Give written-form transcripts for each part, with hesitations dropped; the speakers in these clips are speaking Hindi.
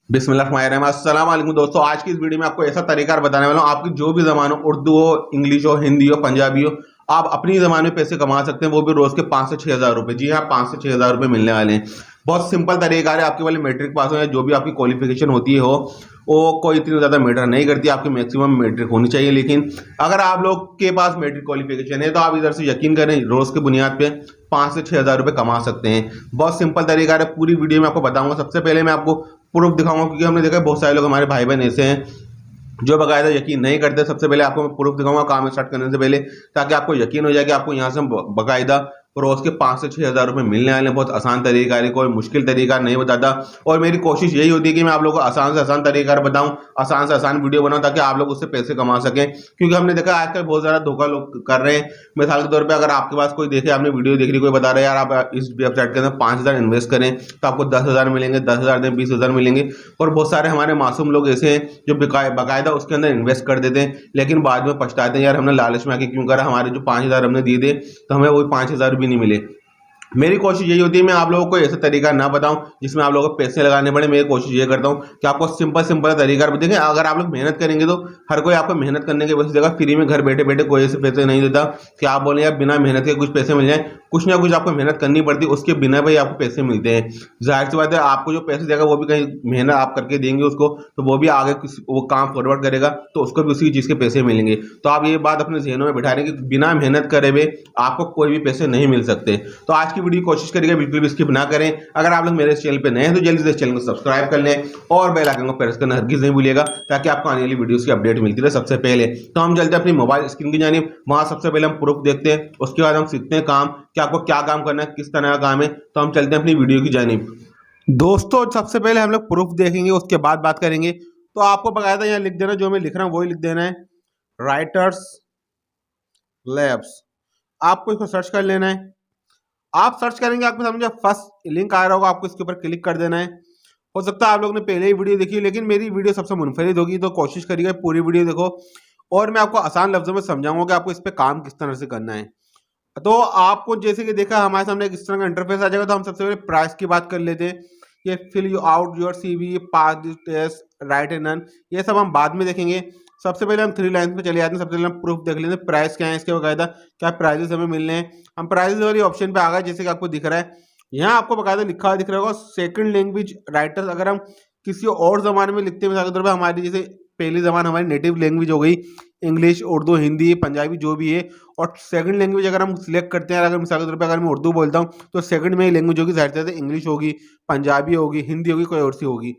बिस्मिल्लाहिर्रहमानिर्रहीम। अस्सलाम वालेकुम दोस्तों, आज की इस वीडियो में आपको ऐसा तरीका बताने वाला हूँ। आपकी जो भी जबान हो, उर्दू हो, इंग्लिश हो, हिंदी हो, पंजाबी हो, आप अपनी जबान में पैसे कमा सकते हैं, वो भी रोज के 5 से 6 हज़ार रुपए। जी हाँ, 5 से 6 हज़ार रुपए मिलने वाले हैं। बहुत सिंपल तरीका है। आपके वाले मैट्रिक पास हो या जो भी आपकी क्वालिफिकेशन होती हो, वो कोई इतनी ज्यादा मैटर नहीं करती। आपकी मैक्सिमम मैट्रिक होनी चाहिए। लेकिन अगर आप लोग के पास मैट्रिक क्वालिफिकेशन है तो आप इधर से यकीन करें, रोज के बुनियाद पे 5 से 6 हज़ार रुपए कमा सकते हैं। बहुत सिंपल तरीका है, पूरी वीडियो में आपको बताऊंगा। सबसे पहले मैं आपको प्रूफ दिखाऊंगा, क्योंकि हमने देखा है बहुत सारे लोग हमारे भाई बहन ऐसे हैं जो बकायदा यकीन नहीं करते। सबसे पहले आपको मैं प्रूफ दिखाऊंगा काम स्टार्ट करने से पहले, ताकि आपको यकीन हो जाए कि आपको यहाँ से बकायदा रोज के 5 से 6 हज़ार रुपए मिलने वाले हैं। बहुत आसान तरीका है, कोई मुश्किल तरीका नहीं बताता। और मेरी कोशिश यही होती है कि मैं आप लोगों को आसान से आसान तरीका बताऊं, आसान से आसान वीडियो बनाऊं, ताकि आप लोग उससे पैसे कमा सकें। क्योंकि हमने देखा आजकल बहुत ज्यादा धोखा लोग कर रहे हैं। मिसाल के तौर पर अगर आपके पास कोई देखे, आपने वीडियो देख रही, कोई बता रहा है यार आप इस वेबसाइट के अंदर 5 हज़ार इन्वेस्ट करें तो आपको 10 हज़ार मिलेंगे, 10 हज़ार दें 20 हज़ार मिलेंगे। और बहुत सारे हमारे मासूम लोग ऐसे हैं जो बाकायदा उसके अंदर इन्वेस्ट कर देते हैं, लेकिन बाद में पछताते हैं यार हमने लालच में आके क्यों करा, हमारे जो 5 हज़ार हमने दिए थे तो हमें वही 5 हज़ार भी नहीं मिले। मेरी कोशिश यही होती है मैं आप लोगों को ऐसा तरीका ना बताऊं जिसमें आप लोगों को पैसे लगाने पड़े। मेरी कोशिश ये करता हूं कि आपको सिंपल सिंपल तरीका देखें। अगर आप लोग मेहनत करेंगे तो हर कोई आपको मेहनत करने के वजह से देगा। फ्री में घर बैठे बैठे कोई ऐसे पैसे नहीं देता कि आप बोले यार बिना मेहनत के कुछ पैसे मिल जाए। कुछ ना कुछ आपको मेहनत करनी पड़ती है, उसके बिना भाई आपको पैसे मिलते हैं। जाहिर सी बात है, आपको जो पैसे देगा वो भी कहीं मेहनत आप करके देंगे उसको, तो वो भी आगे वो काम फॉरवर्ड करेगा तो उसको भी उसी चीज के पैसे मिलेंगे। तो आप ये बात अपने जहनों में बिठा रहे हैं कि बिना मेहनत करे हुए आपको कोई भी पैसे नहीं मिल सकते। तो आज की वीडियो कोशिश करिएगा बिल्कुल भी स्किप ना करें। अगर आप लोग मेरे इस चैनल पे नए हैं तो जल्दी से इस चैनल को सब्सक्राइब कर लें और बेल आइकन को प्रेस करना हरगिज नहीं भूलिएगा, ताकि आपको आने वाली वीडियोस की अपडेट मिलती रहे सबसे पहले। तो हम चलते हैं अपनी मोबाइल स्क्रीन की जानिब। वहां सबसे पहले हम प्रूफ देखते हैं, उसके बाद हम सीखते हैं काम कि आपको क्या काम करना है, किस तरह का काम है। तो हम चलते हैं अपनी वीडियो की जानिब। दोस्तों, सबसे पहले हम लोग प्रूफ देखेंगे, उसके बाद बात करेंगे। तो आपको बकायदा यहाँ लिख देना, जो मैं लिख रहा हूँ वही लिख देना है, राइटर्स लैब्स। आपको इसको सर्च कर लेना है। आप सर्च करेंगे, आपको समझे फर्स्ट लिंक आ रहा होगा, आपको इसके ऊपर क्लिक कर देना है। हो सकता है आप लोगों ने पहले ही वीडियो देखी, लेकिन मेरी वीडियो सबसे मुनफरिद होगी, तो कोशिश करिएगा पूरी वीडियो देखो और मैं आपको आसान लफ्जों में समझाऊंगा कि आपको इस पर काम किस तरह से करना है। तो आपको जैसे कि देखा हमारे सामने इस तरह का इंटरफेस आ जाएगा। तो हम सबसे पहले प्राइस की बात कर लेते हैं। ये fill you out your CV, pass this test, right and none, ये सब हम बाद में देखेंगे। सबसे पहले हम 3 लाइन पे चले जाते हैं। सबसे पहले हम प्रूफ देख लेते हैं, प्राइस क्या है इसके बकायदा, क्या प्राइजेस हमें मिलने हैं। हम प्राइजेस वाली ऑप्शन पे आ गए, जैसे कि आपको दिख रहा है यहाँ, आपको बकायदा लिखा हुआ दिख रहा होगा सेकंड लैंग्वेज राइटर्स। अगर हम किसी और जमाने में लिखते हैं, मिसाल के तौर पर हमारी जैसे पहली जबान हमारी नेटिव लैंग्वेज हो गई इंग्लिश, उर्दू, हिंदी, पंजाबी जो भी है, और सेकंड लैंग्वेज अगर हम सिलेक्ट करते हैं, अगर मिसाल के तौर पर अगर मैं उर्दू बोलता हूँ तो सेकंड में लैंग्वेज होगी, जाहिर से इंग्लिश होगी, पंजाबी होगी, हिंदी होगी, कोई और सी होगी।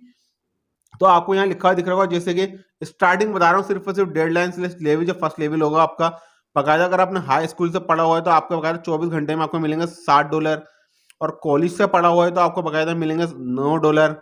तो आपको यहाँ लिखा हुआ दिख रहा होगा, जैसे कि स्टार्टिंग बता रहा हूँ, सिर्फ और सिर्फ डेडलाइन लेवल जो फर्स्ट लेवल होगा आपका बकायदा। अगर आपने हाई स्कूल से पढ़ा हुआ है तो आपको बकायदा 24 घंटे में आपको मिलेंगे $60, और कॉलेज से पढ़ा हुआ है तो आपको बकायदा मिलेंगे $9।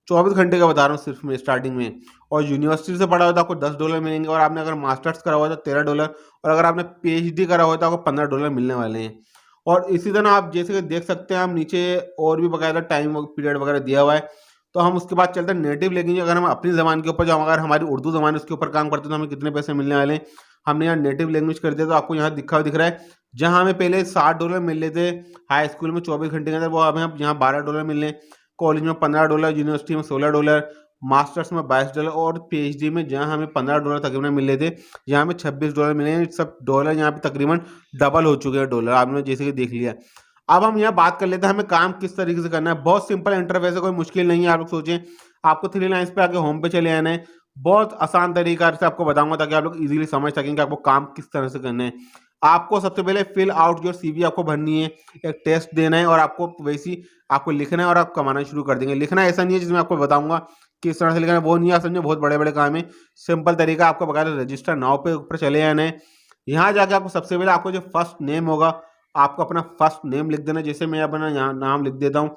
24 घंटे का बता रहा हूँ सिर्फ मैं स्टार्टिंग में। और यूनिवर्सिटी से पढ़ा हुआ तो आपको $10 मिलेंगे, और आपने अगर मास्टर्स करा हुआ तो $13, और अगर आपने PhD करा हुआ तो आपको $15 मिलने वाले हैं। और इसी तरह आप जैसे कि देख सकते हैं, हम नीचे और भी बकायदा टाइम पीरियड वगैरह दिया हुआ है। तो हम उसके बाद चलते हैं नेटिव लैंग्वेज। अगर हम अपनी ज़बान के ऊपर, जो अगर हमारी उर्दू ज़बान है उसके ऊपर काम करते हैं तो हमें कितने पैसे मिलने वाले हैं। हमने यहाँ नेटिव लैंग्वेज कर दिया तो आपको यहाँ दिख रहा है, जहाँ हमें पहले $60 मिल रहे थे हाई स्कूल में 24 घंटे के अंदर, वो हमें अब यहाँ $12 मिल रहे हैं। कॉलेज में $15, यूनिवर्सिटी में $16, मास्टर्स में $22, और PhD में जहाँ हमें $15 तकरीबन मिल रहे थे, यहाँ हमें $26 मिले हैं। सब डॉलर यहाँ पे तकरीबन डबल हो चुके हैं डॉलर, आपने जैसे कि देख लिया। अब हम यहाँ बात कर लेते हैं हमें काम किस तरीके से करना है। बहुत सिंपल इंटरफेस है, कोई मुश्किल नहीं है। आप लोग सोचें आपको 3 लाइन्स पे आके होम पे चले आना है। बहुत आसान तरीका से आपको बताऊंगा ताकि आप लोग इजीली समझ सकें कि आपको काम किस तरह से करना है। आपको सबसे पहले फिल आउट योर सीवी आपको भरनी है, एक टेस्ट देना है, और आपको वैसी आपको लिखना है और आप कमाना शुरू कर देंगे। लिखना ऐसा नहीं है जिसमें आपको बताऊंगा किस तरह से लिखना है, वो नहीं है। समझे बहुत बड़े बड़े काम है। सिंपल तरीका, आपको बकायदा रजिस्टर नाउ पे ऊपर चले आना है। यहाँ जाके आपको सबसे पहले आपको जो फर्स्ट नेम होगा, आपको अपना फर्स्ट नेम लिख देना। जैसे मैं अपना यहाँ नाम लिख देता हूँ,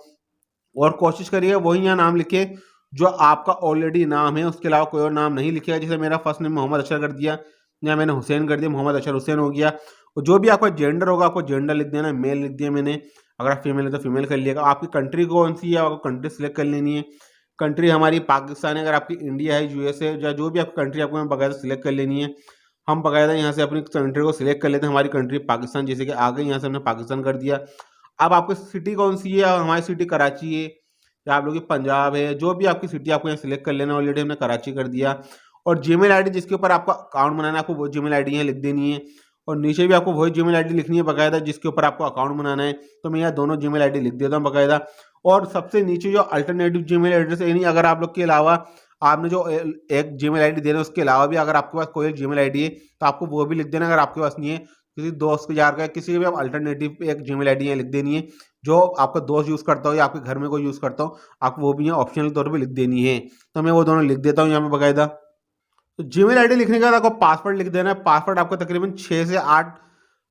और कोशिश करिए वही यहाँ नाम लिखे जो आपका ऑलरेडी नाम है, उसके अलावा कोई और नाम नहीं लिखेगा। जैसे मेरा फर्स्ट नेम मोहम्मद अशर कर दिया, या मैंने हुसैन कर दिया, मोहम्मद अशर हुसैन हो गया। और जो भी आपका जेंडर होगा, आपको जेंडर लिख देना। मेल लिख दिया मैंने, अगर आप फीमेल है तो फीमेल कर लिएगा। आपकी कंट्री कौन सी है, आपको कंट्री सिलेक्ट कर लेनी है। कंट्री हमारी पाकिस्तान है, अगर आपकी इंडिया है, USA, या जो भी आपकी कंट्री आपको बकायदा सिलेक्ट कर लेनी है। हम बकायदा यहाँ से अपनी कंट्री को सिलेक्ट कर लेते हैं। हमारी कंट्री पाकिस्तान, जैसे कि आ गई, यहाँ से हमने पाकिस्तान कर दिया। अब आपको सिटी कौन सी है, हमारी सिटी कराची है, या आप लोग की पंजाब है, जो भी आपकी सिटी आपको यहाँ सिलेक्ट कर लेना। ऑलरेडी हमने कराची कर दिया। और जीमेल आईडी जिसके ऊपर आपका अकाउंट बनाना है, आपको वो जीमेल आईडी यहाँ लिख देनी है। और नीचे भी आपको वही जीमेल आईडी लिखनी है बाकायदा जिसके ऊपर आपको अकाउंट बनाना है। तो मैं यहाँ दोनों जीमेल आईडी लिख देता हूँ बाकायदा। और सबसे नीचे जो अल्टरनेटिव जीमेल एड्रेस है, यानी अगर आप लोग के अलावा आपने जो एक जीमेल आईडी दे रहे हैं उसके अलावा भी अगर आपके पास कोई जीमेल आईडी है तो आपको वो भी लिख देना। अगर आपके पास नहीं है, किसी दोस्त के यार का, किसी के भी आप अल्टरनेटिव एक जीमेल आईडी यहाँ लिख देनी है जो आपका दोस्त यूज़ करता हो या आपके घर में कोई यूज़ करता हो, आपको वो भी यहाँ ऑप्शनल तौर पर लिख देनी है। तो मैं वो दोनों लिख देता हूँ यहाँ पे बाकायदा। तो जीमेल आईडी लिखने के बाद आपको पासवर्ड लिख देना है। पासवर्ड आपको तकरीबन 6 से 8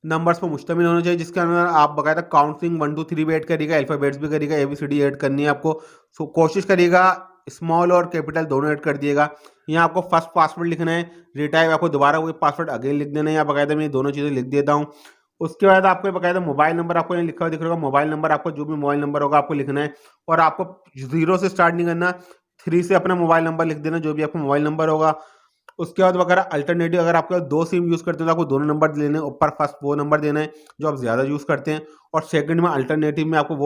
नंबर्स पर मुश्तमिल होना चाहिए, जिसके अंदर आप बाकायदा काउंटिंग 1 2 3 भी ऐड करिएगा, अल्फ़ाबेट्स भी करिएगा, ABCD ऐड करनी है आपको। सो कोशिश करिएगा स्मॉल और कैपिटल दोनों ऐड कर दिएगा। यहाँ आपको फर्स्ट पासवर्ड लिखना है, रिटाइप आपको दोबारा वही पासवर्ड अगेन लिख देना है। यहाँ बाकायदा मैं दोनों चीज़ें लिख देता हूँ। उसके बाद आपको बाकायदा मोबाइल नंबर आपको यहाँ लिखा हुआ दिख रहा होगा। मोबाइल नंबर आपको जो भी मोबाइल नंबर होगा आपको लिखना है। और आपको 0 से स्टार्ट नहीं करना, 3 से अपना मोबाइल नंबर लिख देना, जो भी आपका मोबाइल नंबर होगा। उसके बाद वगैरह अल्टरनेटिव अगर आपका 2 सिम यूज़ करते हो तो आपको दोनों नंबर लेने हैं। ऊपर फर्स्ट वो नंबर देना है जो आप ज़्यादा यूज़ करते हैं, और सेकंड में अल्टरनेटिव में आपको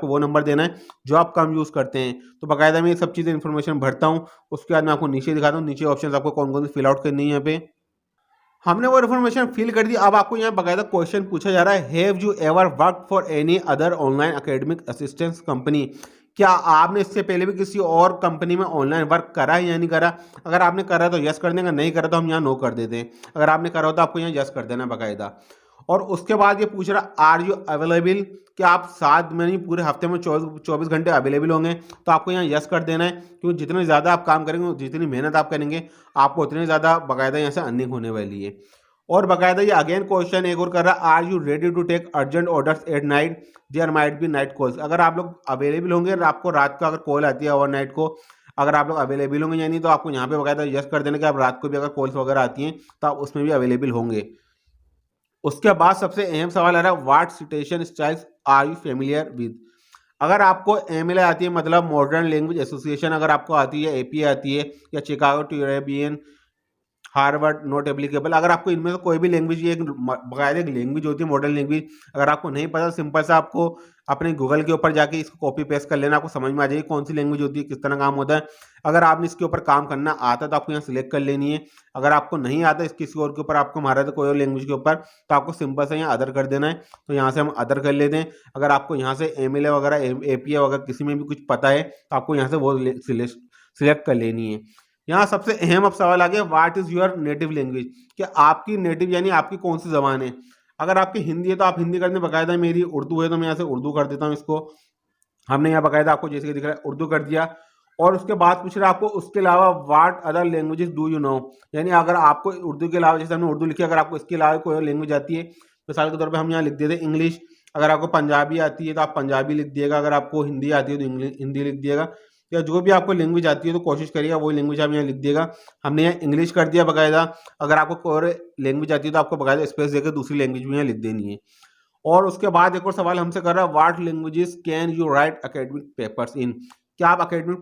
वो नंबर देना है जो आप कम यूज़ करते हैं। तो बाकायदा मैं ये सब चीज़ें इन्फॉर्मेशन भरता हूँ। उसके बाद मैं आपको नीचे दिखाता हूँ, नीचे ऑप्शन आपको कौन कौन से फिल आउट करनी है। यहाँ पे हमने वो इन्फॉर्मेशन फिल कर दी। अब आपको यहाँ बाकायदा क्वेश्चन पूछा जा रहा है, have you ever work for any other online academic assistance company? क्या आपने इससे पहले भी किसी और कंपनी में ऑनलाइन वर्क करा है या नहीं करा? अगर आपने करा तो यस कर देंगे, नहीं करा तो हम यहाँ नो कर देते हैं। अगर आपने करा हो तो आपको यहाँ यस कर देना बाकायदा। और उसके बाद ये पूछ रहा आर यू अवेलेबल, कि आप 7 महीने पूरे हफ्ते में 24 घंटे अवेलेबल होंगे? तो आपको यहाँ यस कर देना है, क्योंकि जितने ज़्यादा आप काम करेंगे, जितनी मेहनत आप करेंगे, आपको उतनी ज़्यादा बाकायदा यहाँ से अर्निंग होने वाली है। और बाकायदा ये अगेन क्वेश्चन एक और कर रहा है, are you ready to take urgent orders at night? There might be night calls. अगर आप लोग अवेलेबल होंगे, आपको रात को अगर कॉल आती है ओवर नाइट को, अगर आप लोग अवेलेबल होंगे यानी, तो आपको यहाँ पे बाकायदा यस कर देना कि आप रात को भी अगर कॉल्स वगैरह आती हैं तो आप उसमें भी अवेलेबल होंगे। उसके बाद सबसे अहम सवाल आ रहा है, what citation styles are you familiar with? अगर आपको MLA आती है, मतलब मॉडर्न लैंग्वेज एसोसिएशन अगर आपको आती है, APA आती है, या Chicago to European Harvard not applicable, अगर आपको इनमें से कोई भी लैंग्वेज, ये एक बाकायदा एक लैंग्वेज होती है मॉडर्न लैंग्वेज, अगर आपको नहीं पता, सिंपल सा आपको अपने गूगल के ऊपर जाके इसको कॉपी पेस्ट कर लेना, आपको समझ में आ जाएगी कौन सी लैंग्वेज होती है, किस तरह काम होता है। अगर आपने इसके ऊपर काम करना आता है तो आपको यहाँ सिलेक्ट कर लेनी है। अगर आपको नहीं आता इस किसी और के ऊपर, आपको मारा था कोई और लैंग्वेज के ऊपर, तो आपको सिंपल से यहाँ अदर कर देना है। तो यहाँ से हम अदर कर लेते हैं। अगर आपको यहाँ से MLA वगैरह, APA वगैरह किसी में भी कुछ पता है तो आपको यहाँ से वो सिलेक्ट कर लेनी है। यहाँ सबसे अहम अब सवाल आ गया, what is your native language? कि आपकी नेटिव यानी आपकी कौन सी जबान है। अगर आपकी हिंदी है तो आप हिंदी कर दें बाकायदा। मेरी उर्दू है तो मैं यहाँ से उर्दू कर देता हूँ इसको। हमने यहाँ बाकायदा आपको जैसे कि दिख रहा है उर्दू कर दिया। और उसके बाद पूछ रहा है आपको उसके अलावा what other languages do you know? यानी अगर आपको उर्दू के अलावा, जैसे हमने उर्दू लिखी, अगर आपको इसके अलावा कोई और लैंग्वेज आती है, मिसाल के तौर पर हम यहाँ लिख देते हैं इंग्लिश। अगर आपको पंजाबी आती है तो आप पंजाबी लिख दिएगा। अगर आपको हिंदी आती है तो हिंदी लिख दिएगा, या जो भी आपको लैंग्वेज आती है तो कोशिश करिएगा वही लैंग्वेज आप यहाँ लिख दिएगा। हमने यहाँ इंग्लिश कर दिया बाकायदा। अगर आपको कोई और लैंग्वेज आती है तो आपको बाकायदा स्पेस देकर दूसरी लैंग्वेज भी यहाँ लिख देनी है। और उसके बाद एक और सवाल हमसे कर रहा है, what languages can you right academic papers इन? क्या आप एकेडमिक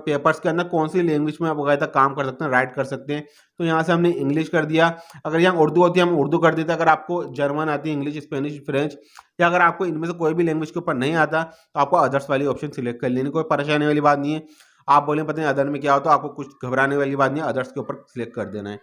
पेपर्स के अंदर कौन सी लैंग्वेज में आप बाकायदा काम कर सकते हैं, राइट कर सकते हैं? तो यहाँ से हमने इंग्लिश कर दिया। अगर यहाँ उर्दू होती है हम उर्दू कर देते हैं। अगर आपको जर्मन आती है, इंग्लिश, स्पेनिश, फ्रेंच, या अगर आपको इनमें से कोई भी लैंग्वेज के ऊपर नहीं आता तो आपको अदर्स वाली ऑप्शन सिलेक्ट कर लेनी, कोई परेशानी वाली बात नहीं है। आप बोलें पता नहीं अदर में क्या होता है, आपको कुछ घबराने वाली बात नहीं है, अदर्स के ऊपर सिलेक्ट कर देना है।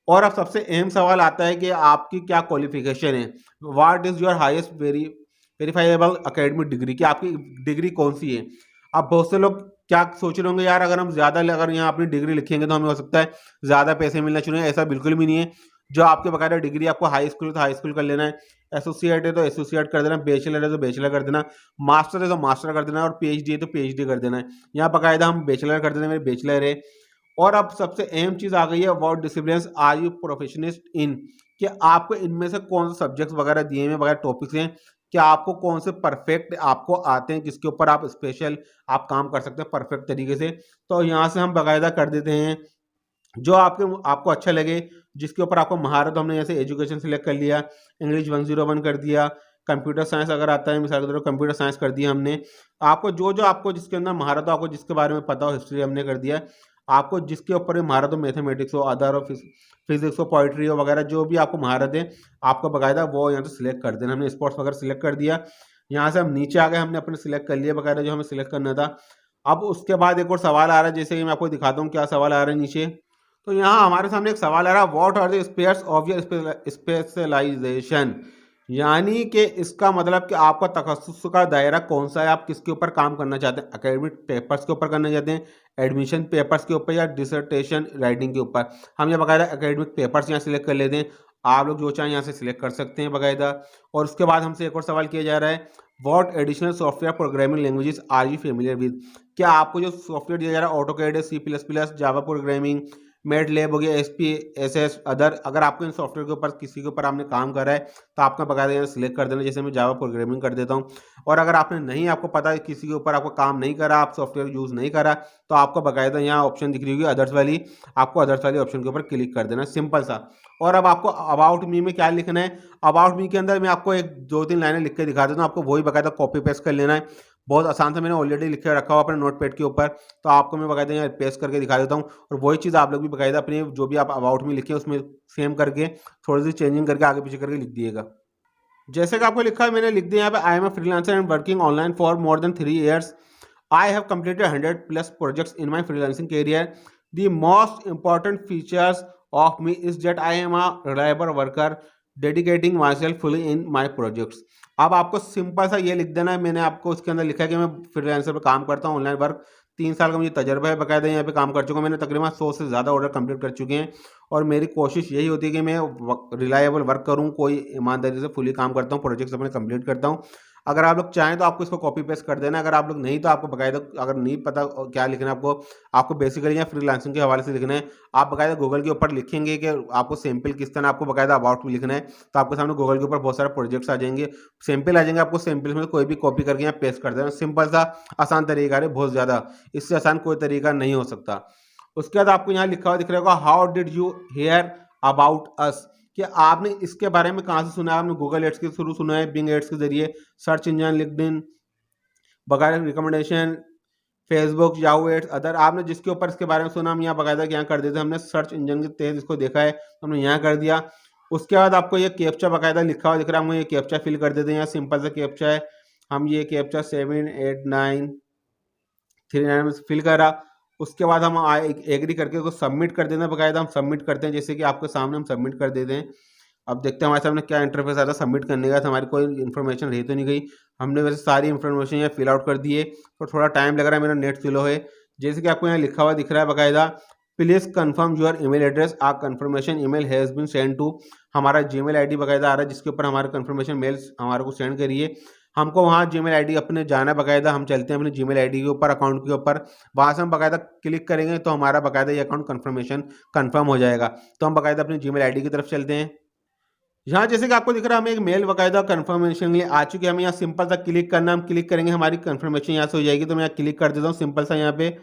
और अब सबसे अहम सवाल आता है कि आपकी क्या क्वालिफिकेशन है, what is your highest verifiable academic degree, कि आपकी डिग्री कौन सी है। अब बहुत से लोग क्या सोच रहे होंगे, यार अगर हम ज़्यादा अगर यहाँ अपनी डिग्री लिखेंगे तो हमें हो सकता है ज़्यादा पैसे मिलना शुरू। ऐसा बिल्कुल भी नहीं है। जो आपके बाकायदा डिग्री, आपको हाई स्कूल तो हाई स्कूल कर लेना है, एसोसिएट है तो एसोसिएट कर देना, बैचलर है तो बैचलर कर देना, मास्टर है तो मास्टर कर देना, और PhD है तो PhD कर देना है। यहाँ बाकायदा हम बैचलर कर देना, मेरे बैचलर है। और अब सबसे अहम चीज़ आ गई है, व्हाट डिसिप्लिन्स आर यू प्रोफेशनिस्ट इन? कि आपको इनमें से कौन से सब्जेक्ट्स वगैरह दिए हैं वगैरह टॉपिक्स हैं, कि आपको कौन से परफेक्ट आपको आते हैं, किसके ऊपर आप स्पेशल आप काम कर सकते हैं परफेक्ट तरीके से। तो यहाँ से हम बाकायदा कर देते हैं जो आपको अच्छा लगे, जिसके ऊपर आपको महारत, हमने जैसे एजुकेशन सिलेक्ट कर लिया, इंग्लिश 101 कर दिया, कंप्यूटर साइंस अगर आता है मिसाल के तौर पर कंप्यूटर साइंस कर दिया हमने। आपको जो आपको जिसके अंदर महारत हो, आपको जिसके बारे में पता हो, हिस्ट्री हमने कर दिया। आपको जिसके ऊपर महारत हो, मैथमेटिक्स हो, अदर हो, फिजिक्स हो, पोइट्री हो वगैरह, जो भी आपको महारत है आपको बाकायदा वो यहाँ से सिलेक्ट कर देना। हमने स्पोर्ट्स वगैरह सिलेक्ट कर दिया। यहाँ से हम नीचे आ गए, हमने अपने सिलेक्ट कर लिया बकायदा जो हमें सिलेक्ट करना था। अब उसके बाद एक और सवाल आ रहा है, जैसे कि मैं आपको दिखाता हूँ क्या सवाल आ रहा है नीचे। तो यहाँ हमारे सामने एक सवाल आ रहा है, what are the spheres of your specialization, यानी कि इसका मतलब कि आपका तखस्सुस का दायरा कौन सा है, आप किसके ऊपर काम करना चाहते हैं, एकेडमिक पेपर्स के ऊपर करना चाहते हैं, एडमिशन पेपर्स के ऊपर, या डिसर्टेशन राइटिंग के ऊपर। हम यहाँ बाकायदा एकेडमिक पेपर्स यहाँ सिलेक्ट कर लेते हैं, आप लोग जो चाहें यहाँ से सिलेक्ट कर सकते हैं बाकायदा। और उसके बाद हमसे एक और सवाल किया जा रहा है, what additional software programming languages are you familiar with, क्या आपको जो सॉफ्टवेयर दिया जा रहा है ऑटोकैड है, C++, जावा प्रोग्रामिंग, मैटलैब हो गया, SPSS अदर, अगर आपको इन सॉफ्टवेयर के ऊपर किसी के ऊपर आपने काम करा है तो आपका बकायदा यहाँ सिलेक्ट कर देना, जैसे मैं जावा प्रोग्रामिंग कर देता हूँ। और अगर आपने नहीं, आपको पता है किसी के ऊपर आपको काम नहीं करा, आप सॉफ्टवेयर यूज़ नहीं करा, तो आपको बकायदा यहाँ ऑप्शन दिख रही होगी अदर्स वाली, आपको अदर्स वाली ऑप्शन के ऊपर क्लिक कर देना, सिंपल सा। और अब आपको अबाउट मी में क्या लिखना है, अबाउट मी के अंदर मैं आपको एक 2-3 लाइनें लिख के दिखा देता हूँ, आपको वही बकायदा कॉपी पेस्ट कर लेना है। बहुत आसान से मैंने ऑलरेडी लिख के रखा हुआ अपने नोटपैड के ऊपर, तो आपको मैं बकायदा यहाँ पेस्ट करके दिखा देता हूँ। और वही चीज़ आप लोग भी बकायदा अपने जो भी आप अबाउट में लिखे उसमें सेम करके थोड़ी सी चेंजिंग करके आगे पीछे करके लिख दिएगा। जैसे कि आपको लिखा है, मैंने लिख दिया यहाँ पे, I am a freelancer and working online for more than 3 years. I have completed 100+ projects in my freelancing career. The most important features of me is that I am a reliable worker, dedicating myself fully in my projects. अब आपको सिंपल सा ये लिख देना है, मैंने आपको उसके अंदर लिखा है कि मैं फ्रीलांसर पे काम करता हूँ, ऑनलाइन वर्क, 3 साल का मुझे तजर्बा है, बकायदा यहाँ पे काम कर चुका हूँ, मैंने तकरीबन 100 से ज़्यादा ऑर्डर कंप्लीट कर चुके हैं। और मेरी कोशिश यही होती है कि मैं रिलायबल वर्क करूँ, कोई ईमानदारी से फुली काम करता हूँ, प्रोजेक्ट्स अपने कंप्लीट करता हूँ। अगर आप लोग चाहें तो आपको इसको कॉपी पेस्ट कर देना, अगर आप लोग नहीं तो आपको बकायदा, अगर नहीं पता क्या लिखना है आपको बेसिकली यहाँ फ्रीलांसिंग के हवाले से लिखना है। आप बकायदा गूगल के ऊपर लिखेंगे कि आपको सैम्पल किस तरह, आपको बकायदा अबाउट में लिखना है, तो आपके सामने गूगल के ऊपर बहुत सारे प्रोजेक्ट्स आ जाएंगे, सैम्पल आ जाएंगे, आपको सैम्पल में कोई भी कॉपी करके यहाँ पेस्ट कर देना, सिंपल सा आसान तरीका है, बहुत ज़्यादा, इससे आसान कोई तरीका नहीं हो सकता। उसके बाद आपको यहाँ लिखा हुआ दिख रहा होगा, how did you hear about us, कि आपने इसके बारे में कहाँ से सुना है, आपने गूगल एड्स के थ्रू सुना है, बिंग एड्स के जरिए, सर्च इंजन, लिंक्डइन बकायदा, recommendation, Facebook, Yahoo ads other, आपने जिसके ऊपर इसके बारे में सुना हम यहाँ बकायदा यहाँ कर देते हैं, हमने सर्च इंजन के तहत इसको देखा है तो हमने यहाँ कर दिया। उसके बाद आपको ये कैप्चा बकायदा लिखा हुआ दिख रहा है, हम ये कैप्चा फिल कर देते हैं, यहाँ सिंपल सा कैप्चा है, हम ये कैप्चा 78939 में फिल करा। उसके बाद हम एग्री करके उसको सबमिट कर देना, बकायदा हम सबमिट करते हैं, जैसे कि आपके सामने हम सबमिट कर देते हैं। अब देखते हैं हमारे सामने क्या इंटरफेस आ रहा है, सबमिट करने का, हमारी कोई इन्फॉर्मेशन रही तो नहीं गई, हमने वैसे सारी इन्फॉर्मेशन यहाँ फिल आउट कर दी है, तो थोड़ा टाइम लग रहा है, मेरा नेट स्लो है। जैसे कि आपको यहाँ लिखा हुआ दिख रहा है बकायदा, please confirm your email address, a confirmation email has been send to, हमारा जीमेल आईडी बकायदा आ रहा है जिसके ऊपर हमारे कन्फर्मेशन मेल्स हमारे को सेंड करिए। हमको वहाँ जीमेल आईडी अपने जाना बकायदा, हम चलते हैं अपने जीमेल आईडी के ऊपर, अकाउंट के ऊपर, वहाँ से हम बकायदा क्लिक करेंगे तो हमारा बकायदा ये अकाउंट कन्फर्मेशन कन्फर्म हो जाएगा। तो हम बकायदा अपनी जीमेल आईडी की तरफ चलते हैं। यहाँ जैसे कि आपको दिख रहा है, हमें एक मेल बकायदा कन्फर्मेशन के लिए आ चुकी है, हमें यहाँ सिंपल सा क्लिक करना, हम क्लिक करेंगे हमारी कन्फर्मेशन यहाँ से हो जाएगी। तो मैं यहाँ क्लिक कर देता हूँ सिंपल सा, यहाँ पे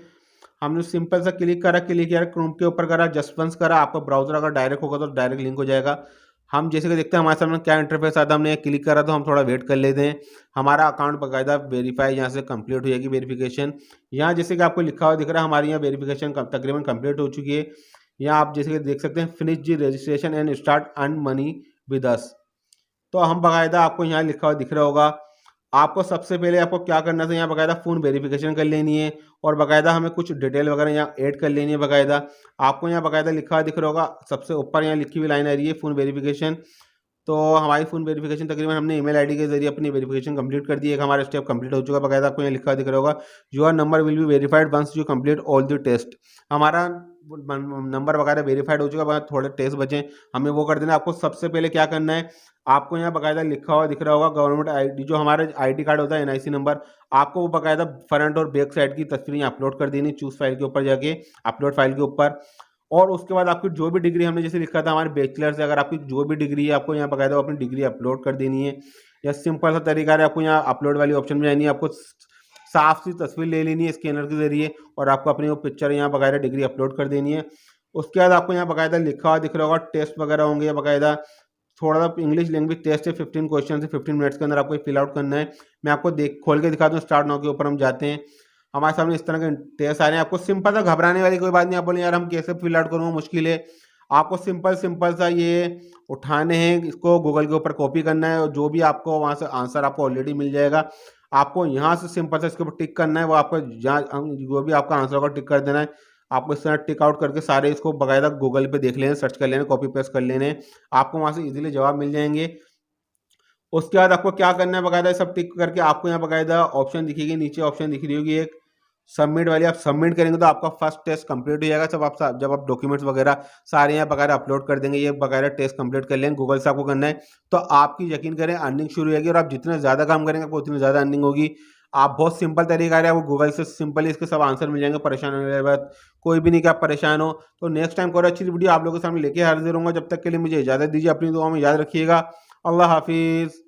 हमने सिंपल सा क्लिक करा, क्रोम के ऊपर करा, जस्ट वंस करा, आपका ब्राउजर अगर डायरेक्ट होगा तो डायरेक्ट लिंक हो जाएगा। हम जैसे कि देखते हैं हमारे सामने क्या इंटरफेस आता है, हमने क्लिक करा तो हम थोड़ा वेट कर लेते हैं, हमारा अकाउंट बकायदा वेरीफाई यहाँ से कंप्लीट हो जाएगी वेरिफिकेशन। यहाँ जैसे कि आपको लिखा हुआ दिख रहा है, हमारी यहाँ वेरिफिकेशन तकरीबन कंप्लीट हो चुकी है। यहाँ आप जैसे कि देख सकते हैं, finish the registration and start earn money with us. तो हम बकायदा आपको यहाँ लिखा हुआ दिख रहा होगा, आपको सबसे पहले आपको क्या करना था, यहाँ बकायदा फ़ोन वेरिफिकेशन कर लेनी है, और बकायदा हमें कुछ डिटेल वगैरह यहाँ ऐड कर लेनी है बकायदा। आपको यहाँ बकायदा लिखा हुआ दिख रहा होगा, सबसे ऊपर यहाँ लिखी हुई लाइन आ रही है फ़ोन वेरिफिकेशन। तो हमारी फ़ोन वेरिफिकेशन तकरीबन हमने ईमेल आईडी के जरिए अपनी वेरिफिकेशन कंप्लीट कर दी है, एक हमारा स्टेप कंप्लीट हो चुका है बकायदा। आपको यहाँ लिखा हुआ दिख रहा होगा, your number will be verified once you complete all the test, हमारा नंबर वगैरह वेरीफाइड हो चुका है, थोड़े टेस्ट बचे, हमें वो कर देना। आपको सबसे पहले क्या करना है, आपको यहाँ बकायदा लिखा हुआ दिख रहा होगा गवर्नमेंट आईडी, जो हमारा आईडी कार्ड होता है एनआईसी नंबर, आपको वो बकायदा फ्रंट और बैक साइड की तस्वीरें अपलोड कर देनी, चूज फाइल के ऊपर जाके, अपलोड फाइल के ऊपर। और उसके बाद आपकी जो भी डिग्री, हमने जैसे लिखा था हमारे बैचलर से, अगर आपकी जो भी डिग्री है आपको यहाँ बकायदा अपनी डिग्री अपलोड कर देनी है। या सिंपल सा तरीका है, आपको यहाँ अपलोड वाली ऑप्शन में जानी है, आपको साफ सी तस्वीर ले लेनी है स्कैनर के जरिए, और आपको अपनी वो पिक्चर यहाँ बकायदा डिग्री अपलोड कर देनी है। उसके बाद आपको यहाँ बकायदा लिखा हुआ दिख रहा होगा, टेस्ट वगैरह होंगे बकायदा, थोड़ा सा इंग्लिश लैंग्वेज टेस्ट है, 15 क्वेश्चन से 15 मिनट्स के अंदर आपको फिल आउट करना है। मैं आपको खोल के दिखा दूँ, स्टार्ट नाउ के ऊपर हम जाते हैं, हमारे सामने इस तरह के टेस्ट आ रहे हैं। आपको सिंपल सा घबराने वाली कोई बात नहीं, आप बोले यार हम कैसे फिल आउट करूँगा, मुश्किल है, आपको सिंपल सिंपल सा ये उठाने हैं, इसको गूगल के ऊपर कॉपी करना है और जो भी आपको वहाँ से आंसर आपको ऑलरेडी मिल जाएगा। आपको यहाँ से सिंपल सा इसके ऊपर टिक करना है, वो आपका जहाँ जो भी आपका आंसर होगा टिक कर देना है। आपको इस तरह टिक आउट करके सारे इसको बाकायदा गूगल पे देख लेना, सर्च कर लेना, कॉपी पेस्ट कर लेने, आपको वहाँ से इजीली जवाब मिल जाएंगे। उसके बाद आपको क्या करना है, बाकायदा सब टिक करके आपको यहाँ बाकायदा ऑप्शन दिखेगी, नीचे ऑप्शन दिख रही होगी एक सबमिट वाली, आप सबमिट करेंगे तो आपका फर्स्ट टेस्ट कंप्लीट हो जाएगा। जब आप डॉक्यूमेंट्स वगैरह सारे यहाँ बकायदा अपलोड कर देंगे, ये बकायदा टेस्ट कंप्लीट कर लेंगे, गूगल से आपको करना है, तो आपकी यकीन करें अर्निंग शुरू होगी। और आप जितना ज़्यादा काम करेंगे आपको उतनी ज़्यादा अर्निंग होगी। आप बहुत सिंपल तरीका है, आपको गूगल से सिंपली इसके सब आंसर मिल जाएंगे। परेशान होने के बाद कोई भी नहीं कि आप परेशान हो। तो नेक्स्ट टाइम कोई अच्छी वीडियो आप लोगों के सामने लेके हाजिर होंगे। जब तक के लिए मुझे इजाज़त दीजिए, अपनी दुआ में याद रखिएगा। अल्लाह हाफिज़।